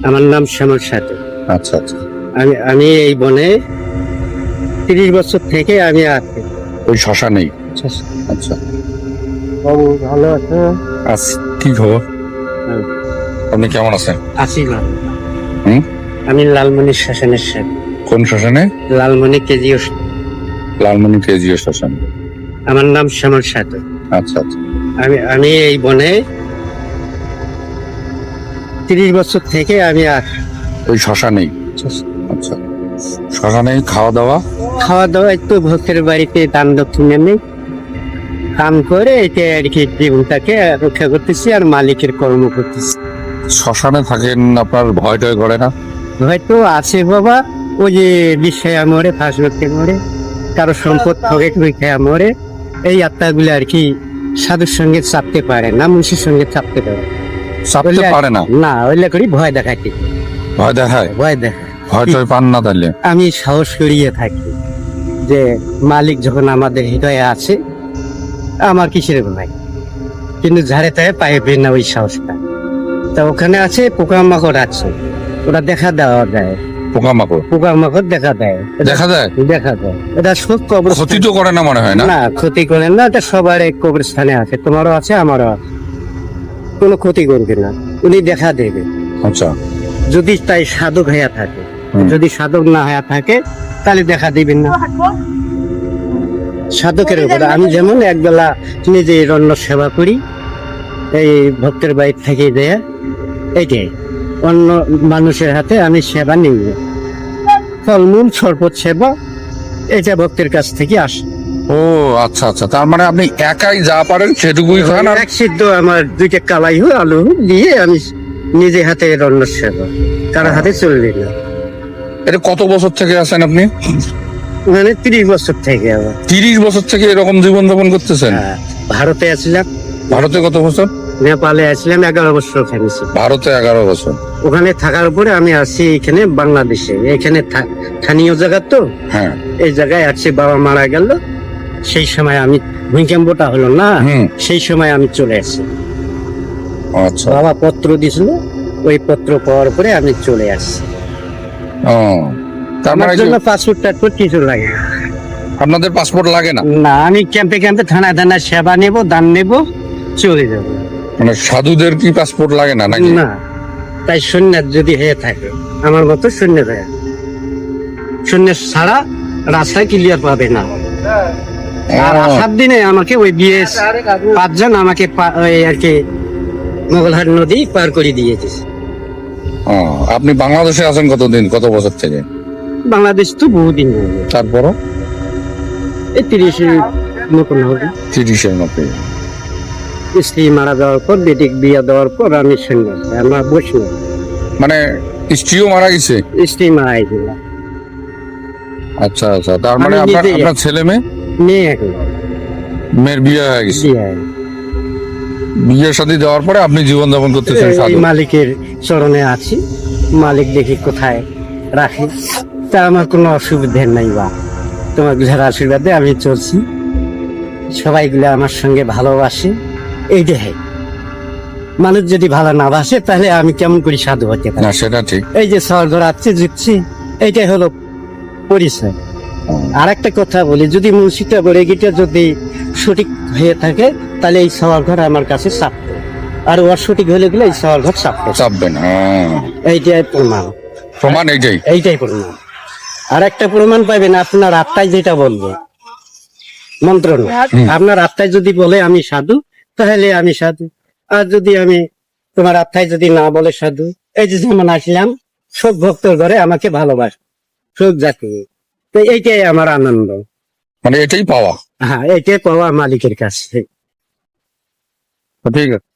আমার নাম শ্যামল সাথে। আচ্ছা আচ্ছা। আমি এই বনে 30 বছর থেকে আমি আছি। ওই শ্মশানেই? আচ্ছা। বাবু ভালো আছো? আচ্ছা, কি খবর? আপনি কেমন আছেন? আছি না। হুম? আমি লালমনি শ্মশানের সাথে। কোন শ্মশানে? লালমনি কেজিও। লালমনি কেজিও শ্মশান। আমার নাম শ্যামল সাথে। আচ্ছা আচ্ছা। আমি এই বনে 30 বছর থেকে আমি আছি। ওই শ্মশানেই? আচ্ছা। শ্মশানেই খাওয়া দাওয়া? খাওয়া দাওয়া একটু ভক্তের বাড়িতে দান দক্ষিণে নেই, কাম করে এটা আর কি জীবনটাকে রক্ষা করতেছি আর মালিকের কর্ম করতেছি। শ্মশানে থাকেন, আপনার ভয় টয় করে না? হয়তো আছে বাবা, ওই যে বিষয়া মরে, ফাঁস করতে মরে, কারো সম্পদ ঠকে খেয়া মরে, এই আত্মাগুলো আর কি সাধুর সঙ্গে চাপতে পারে না, মুন্সির সঙ্গে চাপতে পারে চাপতে পারে না? না, ওইলে করি ভয় দেখাইতে। ভয় দেখায়? ভয় দেখায়। ভয় টয় পান না তাহলে? আমি সাহস করিয়ে থাকি যে মালিক যখন আমাদের হৃদয়ে আছে, আমার কিসের ভয়, কিন্তু ঝাড়ে তাই পাইবে না ওই সাহসটা। তা ওখানে আছে পোকামাকড় আছে, ওরা দেখা দেওয়া যায়। পোকামাকড় দেখা দেয়। দেখা যায়? দেখা যায়। এটা সব কবরস্থান। ক্ষতি তো করে না মনে হয় না? না, ক্ষতি করেন না, এটা সবার এক কবরস্থানে আছে, তোমারও আছে আমারও আছে, কোনো ক্ষতি করবে না, উনি দেখা দেবে। আচ্ছা। যদি তাই সাধক হইয়া থাকে, যদি সাধক না হইয়া থাকে তাহলে দেখা দিবেন না। সাধকের উপর আমি যেমন একবেলা নিজে রণ্য সেবা করি, এই ভক্তের বাড়ি থেকে দেয়া, এইটাই অন্য মানুষের হাতে আমি সেবা নিই না। ফলমূল শরবত সেবা এটা ভক্তের কাছ থেকে আসে। ও আচ্ছা আচ্ছা, তার মানে আপনি একাই যা পারেন সেটুকুই খান? আর এক সিদ্ধ আমার 2টা কালাই হোক আলু দিয়ে আমি নিজে হাতে রণ্য সেবা, কারো হাতে চললি না। এটা কত বছর থেকে আছেন আপনি? মানে 30 বছর থেকে আবার। 30 বছর থেকে এরকম জীবন যাপন করতেছেন? ভারতে আসলাম। ভারতে কত বছর? নেপালে আসলাম 11 বছর থেকেছি। ভারতে 11 বছর। ওখানে থাকার পরে আমি আসছি এখানে বাংলাদেশে, এখানে স্থানীয় জায়গা তো, হ্যাঁ। এই জায়গায় আসছি, বাবা মারা গেল সেই সময়, আমি ভূমিকম্পটা হলো না সেই সময় আমি চলে আসছি। আচ্ছা। বাবা পত্র দিছিল, ওই পত্র পাওয়ার পরে আমি চলে আসছি। ও, তার আমার মানে জন্য পাসপোর্ট টাসপোর্ট কিছু লাগে না। আপনাদের পাসপোর্ট লাগে না? না, আমি ক্যাম্পে ক্যাম্পে থানায় থানায় সেবা নেব, দান নেব, চলে যাব। মানে সাধুদের কি পাসপোর্ট লাগে না নাকি? না, তাই সন্ন্যাস যদি হয়ে থাকে, আমার মতো সন্ন্যাস হয়ে, সন্ন্যাস ছাড়া রাস্তায় ক্লিয়ার পাবে না। আর আসার দিনে আমাকে ওই বিএস 5 জন আমাকে ওই আর কি মোগলহাট নদী পার করে দিয়েছে। আপনি বাংলাদেশে আছেন কতদিন, কত বছর থেকে? বাংলাদেশ তো বহুদিন হয়ে গেছে। তারপরও এই 30 মতন হবে। 30-এর মধ্যে। স্ত্রী মারা যাওয়ার পর, বেটিক বিয়ে দেওয়ার পর আমি সন্ন্যাসী, আমার বৈষ্ণব। মানে স্ত্রীও মারা গেছে? স্ত্রী মারা গেছে। আচ্ছা আচ্ছা, তার মানে আপনার ছেলে মেয়ে? মেয়ে এখন। মেয়ের বিয়ে হয়ে গেছে? বিয়ে হয়। বিয়ের সাথে দেওয়ার পরে আপনি জীবন যাপন করতেছেন এই সাধু? মালিকের চরণে আছি, মালিক দেখি কোথায় রাখি, তা আমার কোনো অসুবিধা নাই। বা তোমার গুলার আশীর্বাদে আমি চলছি, সবাই গুলা আমার সঙ্গে ভালোবাসে। এই দেহে মানুষ যদি ভালো না বাসে তাহলে আমি কেমন করে সাধু হতে পারি? না, সেটা ঠিক। এই যে শহর ঘর আছে জিতছি, এইটাই হলো পরিচয়। আর একটা কথা বলি, যদি মুন্সিটা বরেগিটা যদি সঠিক হয়ে থাকে তাহলে এই শহর ঘর আমার কাছে চাপবে, আর অসঠিক হলে গেলে এই শহর ঘর চাপবে না। এইটাই প্রমাণ। প্রমাণ এইটাই প্রমাণ। আর একটা প্রমাণ পাইবেন, আপনার আত্মায় যেটা বলবো মন্ত্র না, আপনার আত্মায় যদি বলে আমি সাধু, তাহলে আমি সাধু। আর যদি আমি তোমার আত্মায় যদি না বলে সাধু, এই যে যেমন আসলাম, সব ভক্তর ঘরে আমাকে ভালোবাসে, সব জাতি, তো এইটাই আমার আনন্দ। মানে এটাই পাওয়া? হ্যাঁ, এইটাই পাওয়া মালিকের কাছে। ঠিক আছে।